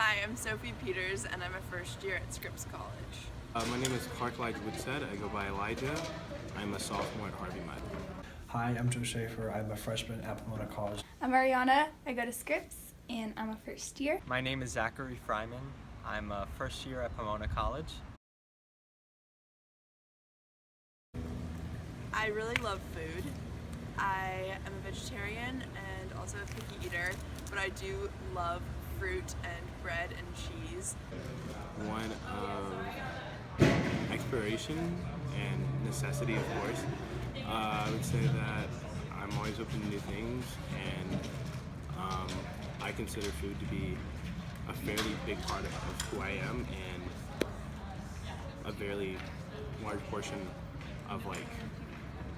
Hi, I'm Sophie Peters, and I'm a first year at Scripps College. My name is Clark Elijah Woodstead. I go by Elijah. I'm a sophomore at Harvey Mudd. Hi, I'm Joe Schaefer. I'm a freshman at Pomona College. I'm Ariana. I go to Scripps, and I'm a first year. My name is Zachary Fryman. I'm a first year at Pomona College. I really love food. I am a vegetarian and also a picky eater, but I do love fruit and bread and cheese. One of exploration and necessity, of course. I would say that I'm always open to new things, and I consider food to be a fairly big part of who I am, and a fairly large portion of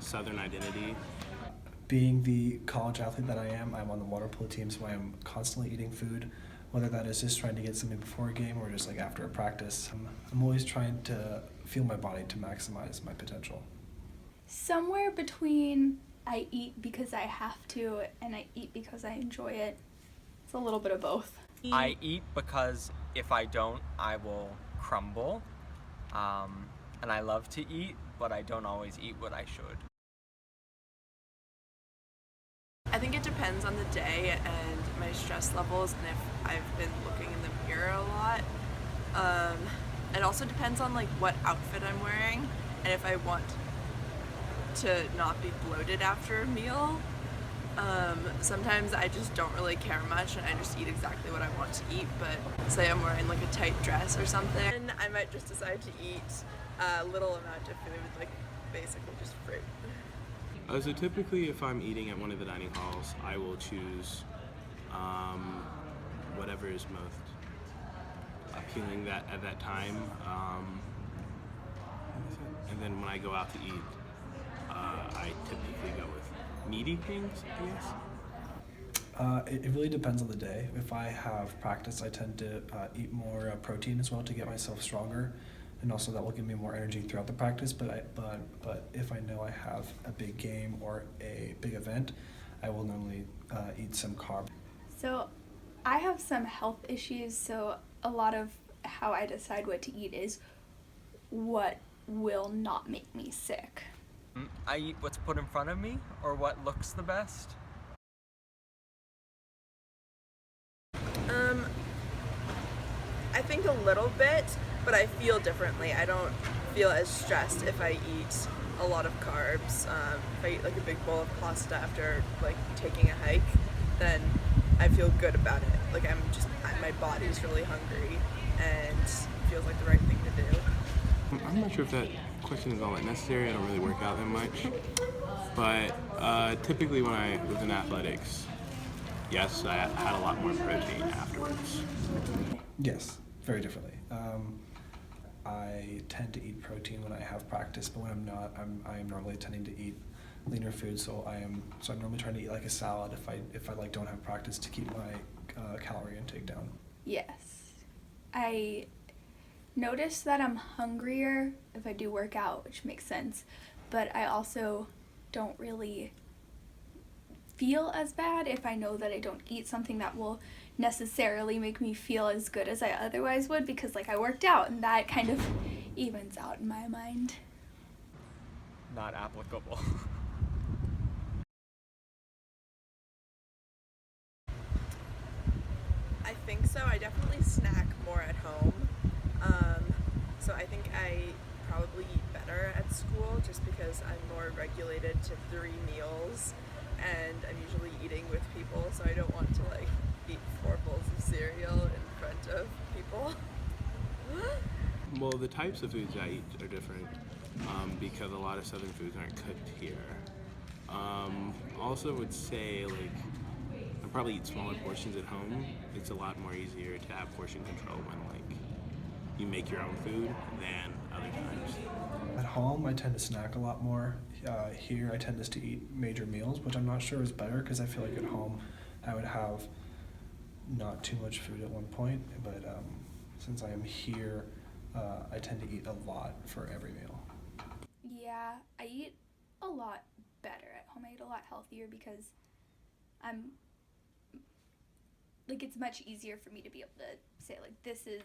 Southern identity. Being the college athlete that I am, I'm on the water polo team, so I am constantly eating food, whether that is just trying to get something before a game or just after a practice. I'm always trying to feel my body to maximize my potential. Somewhere between I eat because I have to and I eat because I enjoy it. It's a little bit of both. I eat because if I don't, I will crumble. And I love to eat, but I don't always eat what I should. I think it depends on the day and my stress levels and if I've been looking in the mirror a lot. It also depends on what outfit I'm wearing and if I want to not be bloated after a meal. Sometimes I just don't really care much and I just eat exactly what I want to eat, but say I'm wearing a tight dress or something, I might just decide to eat a little amount of food, basically just fruit. So typically, if I'm eating at one of the dining halls, I will choose whatever is most appealing at that time. And then when I go out to eat, I typically go with meaty things, I guess. It really depends on the day. If I have practice, I tend to eat more protein as well to get myself stronger, and also that will give me more energy throughout the practice. But if I know I have a big game or a big event, I will normally eat some carb. So I have some health issues, so a lot of how I decide what to eat is what will not make me sick. I eat what's put in front of me or what looks the best. I think a little bit, but I feel differently. I don't feel as stressed if I eat a lot of carbs. If I eat a big bowl of pasta after taking a hike, then I feel good about it. My body's really hungry and feels like the right thing to do. I'm not sure if that question is all that necessary. I don't really work out that much. But typically when I was in athletics, yes, I had a lot more protein afterwards. Yes, very differently. I tend to eat protein when I have practice, but when I'm not, I am normally tending to eat leaner food. So I'm normally trying to eat a salad if I don't have practice to keep my calorie intake down. Yes. I notice that I'm hungrier if I do work out, which makes sense, but I also don't really feel as bad if I know that I don't eat something that will necessarily make me feel as good as I otherwise would, because I worked out and that kind of evens out in my mind. Not applicable. I think so. I definitely snack more at home. So I think I probably eat better at school just because I'm more regulated to 3 meals and I'm usually eating with people, so I don't want to eat 4 bowls of cereal in front of people. Well, the types of foods I eat are different because a lot of southern foods aren't cooked here. Also would say I probably eat smaller portions at home. It's a lot more easier to have portion control when you make your own food than other times. At home, I tend to snack a lot more. Here, I tend to eat major meals, which I'm not sure is better because I feel at home I would have not too much food at one point, but since I am here, I tend to eat a lot for every meal. Yeah, I eat a lot better at home. I eat a lot healthier because I'm like it's much easier for me to be able to say like this is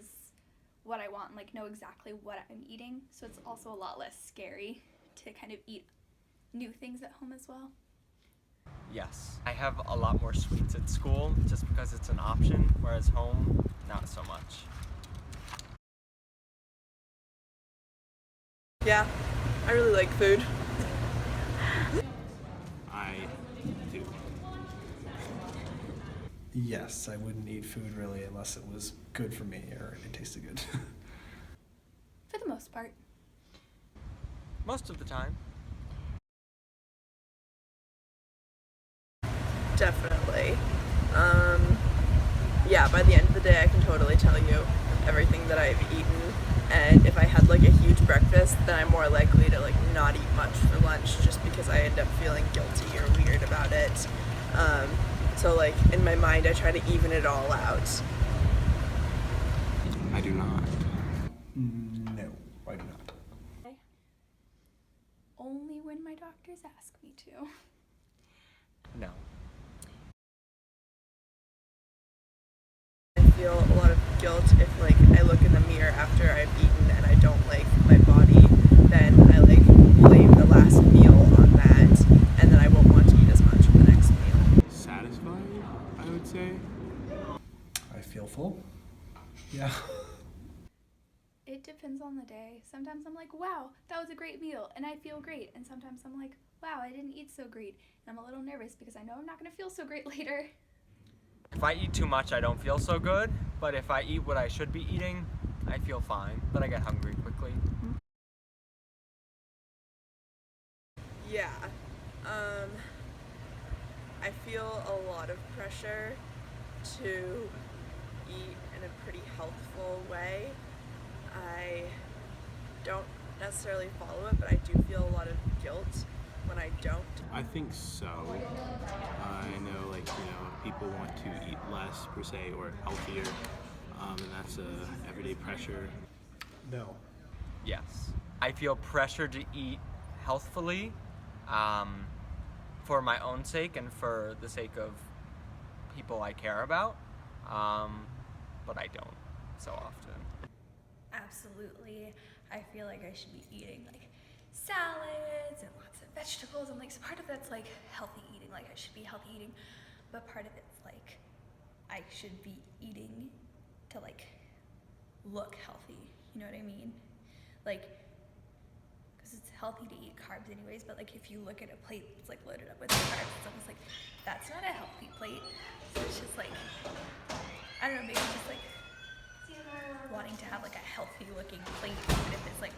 what I want and like know exactly what I'm eating. So it's also a lot less scary to kind of eat new things at home as well. Yes. I have a lot more sweets at school just because it's an option, whereas home, not so much. Yeah, I really like food. I do. Yes, I wouldn't eat food really unless it was good for me or it tasted good. For the most part. Most of the time. Definitely. Yeah, by the end of the day I can totally tell you everything that I've eaten, and if I had like a huge breakfast, then I'm more likely to like not eat much for lunch just because I end up feeling guilty or weird about it. So like in my mind I try to even it all out. I do not. No, I do not. Only when my doctors ask me to. No. I feel a lot of guilt if like I look in the mirror after I've eaten and I don't like my body, then I like blame the last meal on that, and then I won't want to eat as much for the next meal. Satisfied, I would say. I feel full. Yeah. It depends on the day. Sometimes I'm like, wow, that was a great meal, and I feel great. And sometimes I'm like, wow, I didn't eat so great, and I'm a little nervous because I know I'm not going to feel so great later. If I eat too much, I don't feel so good, but if I eat what I should be eating, I feel fine, but I get hungry quickly. Yeah. I feel a lot of pressure to eat in a pretty healthful way. I don't necessarily follow it, but I do feel a lot of guilt when I don't. I think so. I know, like, people want to eat less per se or healthier, and that's a everyday pressure. No. Yes. I feel pressure to eat healthfully, for my own sake and for the sake of people I care about, but I don't so often. Absolutely. I feel like I should be eating like salads and lots of vegetables, and like so part of that's like healthy eating, like I should be healthy eating, but part of it's like I should be eating to like look healthy, you know what I mean? Like, because it's healthy to eat carbs anyways, but like if you look at a plate that's like loaded up with carbs, it's almost like that's not a healthy plate. So it's just like, I don't know, maybe just like wanting to have like a healthy looking plate, even if it's like